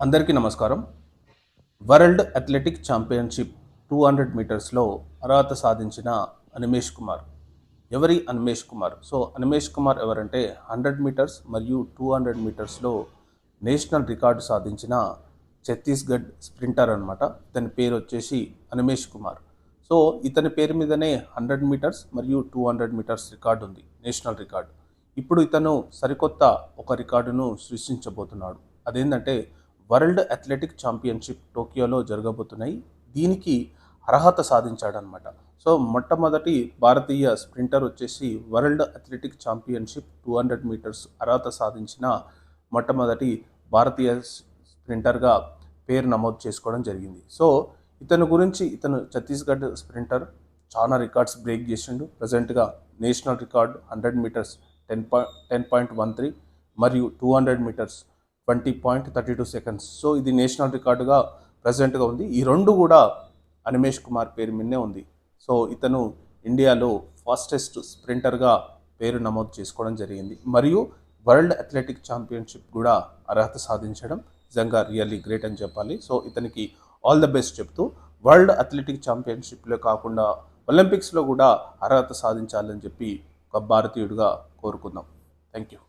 అందరికీ నమస్కారం. World athletic championship 200 మీటర్స్లో అర్హత సాధించిన అనిమేష్ కుమార్. ఎవరి అనిమేష్ కుమార్? అనిమేష్ కుమార్ ఎవరంటే 100 మీటర్స్ మరియు 200 మీటర్స్లో నేషనల్ రికార్డు సాధించిన ఛత్తీస్గఢ్ స్ప్రింటర్ అనమాట. ఇతని పేరు వచ్చేసి అనిమేష్ కుమార్. ఇతని పేరు మీదనే 100 మీటర్స్ మరియు 200 మీటర్స్ రికార్డు ఉంది, నేషనల్ రికార్డు. ఇప్పుడు ఇతను సరికొత్త ఒక రికార్డును సృష్టించబోతున్నాడు. అదేంటంటే వరల్డ్ అథ్లెటిక్ ఛాంపియన్షిప్ టోక్యోలో జరగబోతున్నాయి. దీనికి అర్హత సాధించాడనమాట. మొట్టమొదటి భారతీయ స్ప్రింటర్ వచ్చేసి వరల్డ్ అథ్లెటిక్ ఛాంపియన్షిప్ 200 మీటర్స్ అర్హత సాధించిన మొట్టమొదటి భారతీయ స్ప్రింటర్గా పేరు నమోదు చేసుకోవడం జరిగింది. ఇతను ఛత్తీస్గఢ్ స్ప్రింటర్, చాలా రికార్డ్స్ బ్రేక్ చేసిండు. ప్రజెంట్గా నేషనల్ రికార్డ్ 100 మీటర్స్ 10.13 మరియు 200 మీటర్స్ 20.32 సెకండ్స్. ఇది నేషనల్ రికార్డుగా ప్రజెంట్గా ఉంది. ఈ రెండు కూడా అనిమేష్ కుమార్ పేరు మీదనే ఉంది. ఇతను ఇండియాలో ఫాస్టెస్ట్ స్ప్రింటర్గా పేరు నమోదు చేసుకోవడం జరిగింది. మరియు వరల్డ్ అథ్లెటిక్ ఛాంపియన్షిప్ కూడా అర్హత సాధించడం నిజంగా రియల్లీ గ్రేట్ అని చెప్పాలి. ఇతనికి ఆల్ ద బెస్ట్ చెప్తూ వరల్డ్ అథ్లెటిక్ ఛాంపియన్షిప్లో కాకుండా ఒలింపిక్స్లో కూడా అర్హత సాధించాలని చెప్పి ఒక భారతీయుడిగా కోరుకుందాం. Thank you.